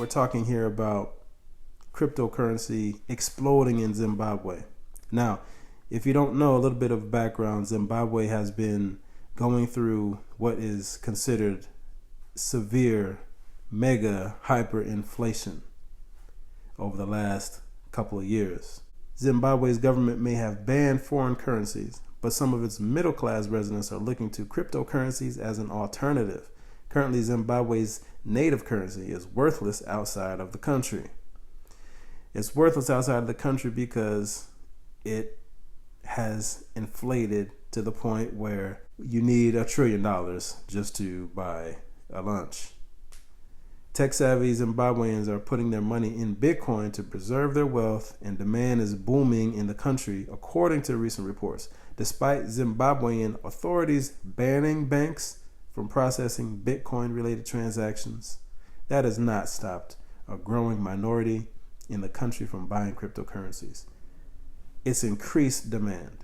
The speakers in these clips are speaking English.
we're talking here about cryptocurrency exploding in Zimbabwe. Now, if you don't know a little bit of background, Zimbabwe has been going through what is considered severe mega hyperinflation over the last couple of years. Zimbabwe's government may have banned foreign currencies, but some of its middle class residents are looking to cryptocurrencies as an alternative. Currently, Zimbabwe's native currency is worthless outside of the country. It's worthless outside of the country because it has inflated to the point where you need $1 trillion just to buy a lunch. Tech-savvy Zimbabweans are putting their money in Bitcoin to preserve their wealth, and demand is booming in the country, according to recent reports. Despite Zimbabwean authorities banning banks from processing Bitcoin-related transactions, that has not stopped a growing minority in the country from buying cryptocurrencies. Its increased demand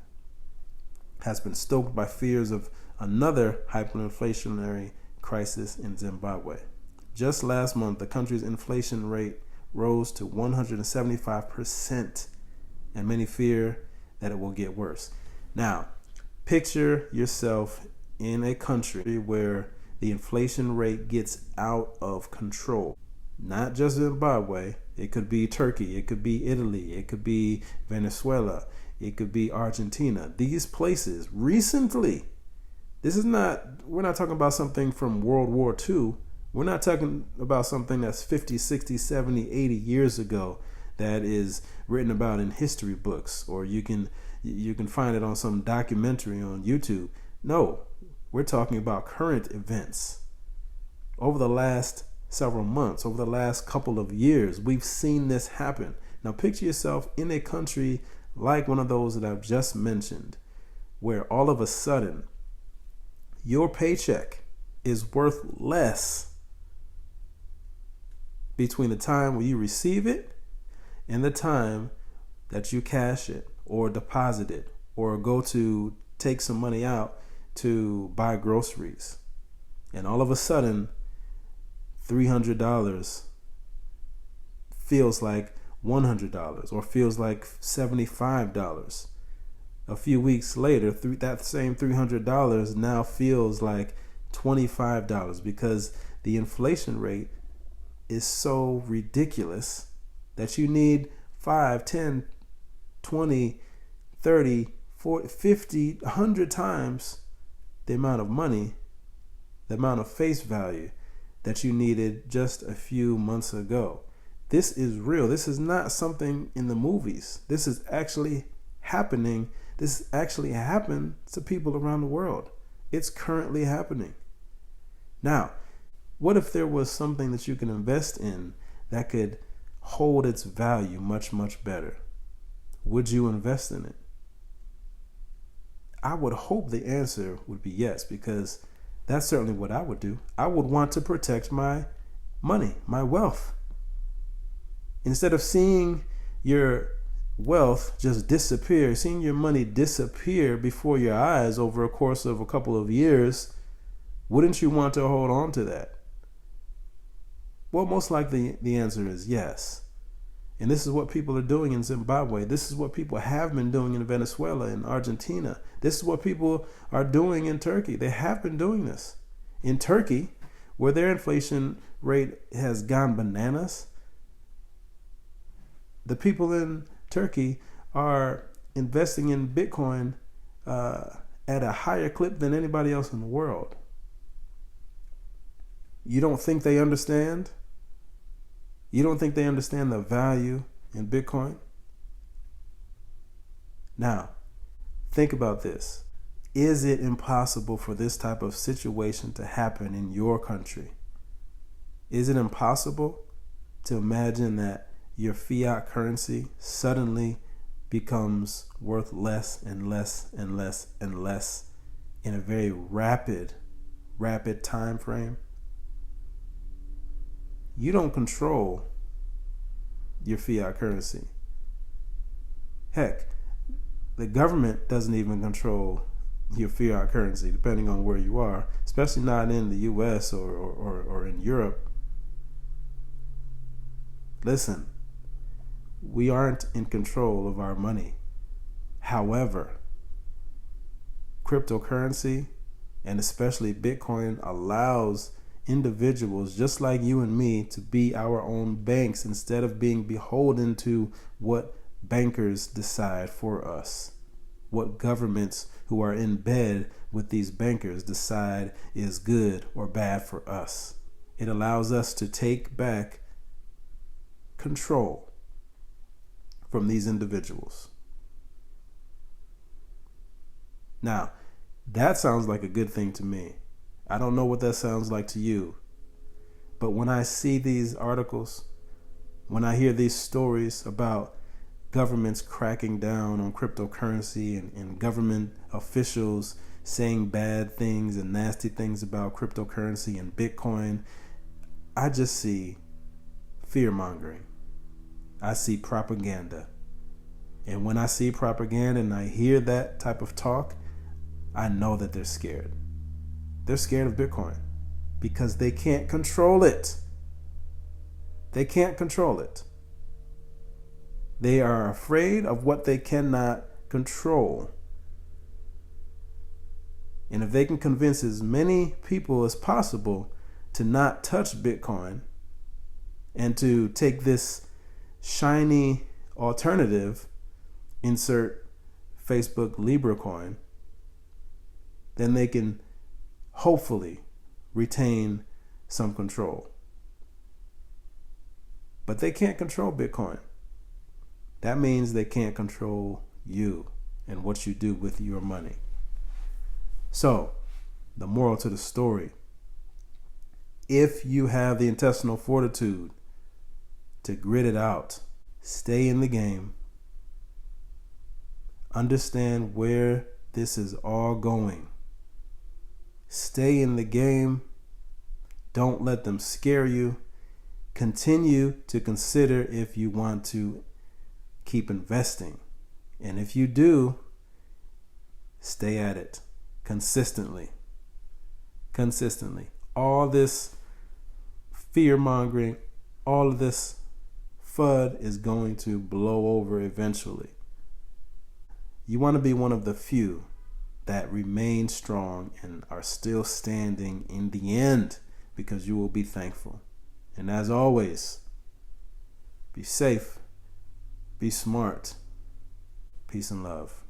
has been stoked by fears of another hyperinflationary crisis in Zimbabwe. Just last month, the country's inflation rate rose to 175%, and many fear that it will get worse. Now, picture yourself in a country where the inflation rate gets out of control. Not just Zimbabwe. It could be Turkey. It could be Italy. It could be Venezuela. It could be Argentina. These places recently, we're not talking about something from World War II. We're not talking about something that's 50, 60, 70, 80 years ago that is written about in history books, or you can find it on some documentary on YouTube. No, we're talking about current events. Over the last several months, over the last couple of years, we've seen this happen. Now picture yourself in a country like one of those that I've just mentioned, where all of a sudden your paycheck is worth less between the time when you receive it and the time that you cash it or deposit it or go to take some money out to buy groceries. And all of a sudden, $300 feels like $100 or feels like $75. A few weeks later, that same $300 now feels like $25 because the inflation rate is so ridiculous that you need 5, 10, 20, 30, 40, 50, 100 times the amount of money, the amount of face value that you needed just a few months ago. This is real. This is not something in the movies. This is actually happening. This actually happened to people around the world. It's currently happening. Now, what if there was something that you can invest in that could hold its value much, much better? Would you invest in it? I would hope the answer would be yes, because that's certainly what I would do. I would want to protect my money, my wealth. Instead of seeing your wealth just disappear, seeing your money disappear before your eyes over a course of a couple of years, wouldn't you want to hold on to that? Well, most likely the answer is yes. And this is what people are doing in Zimbabwe. This is what people have been doing in Venezuela and Argentina. This is what people are doing in Turkey. They have been doing this. In Turkey, where their inflation rate has gone bananas, the people in Turkey are investing in Bitcoin at a higher clip than anybody else in the world. You don't think they understand? You don't think they understand the value in Bitcoin? Now, think about this. Is it impossible for this type of situation to happen in your country? Is it impossible to imagine that your fiat currency suddenly becomes worth less and less and less and less in a very rapid time frame? You don't control your fiat currency. Heck, the government doesn't even control your fiat currency, depending on where you are, especially not in the US or in Europe. Listen, we aren't in control of our money. However, cryptocurrency, and especially Bitcoin, allows individuals just like you and me to be our own banks instead of being beholden to what bankers decide for us, what governments who are in bed with these bankers decide is good or bad for us. It allows us to take back control from these individuals. Now, that sounds like a good thing to me. I don't know what that sounds like to you. But when I see these articles, when I hear these stories about governments cracking down on cryptocurrency and government officials saying bad things and nasty things about cryptocurrency and Bitcoin, I just see fear mongering. I see propaganda. And when I see propaganda and I hear that type of talk, I know that they're scared. They're scared of Bitcoin because they can't control it. They can't control it. They are afraid of what they cannot control. And if they can convince as many people as possible to not touch Bitcoin and to take this shiny alternative, insert Facebook Libra coin, then they can hopefully retain some control. But they can't control Bitcoin. That means they can't control you and what you do with your money. So, the moral to the story: if you have the intestinal fortitude to grit it out, stay in the game, understand where this is all going, stay in the game, don't let them scare you, continue to consider if you want to keep investing. And if you do, stay at it consistently. All this fear mongering, all of this FUD is going to blow over eventually. You want to be one of the few that remain strong and are still standing in the end, because you will be thankful. And as always, be safe, be smart, peace and love.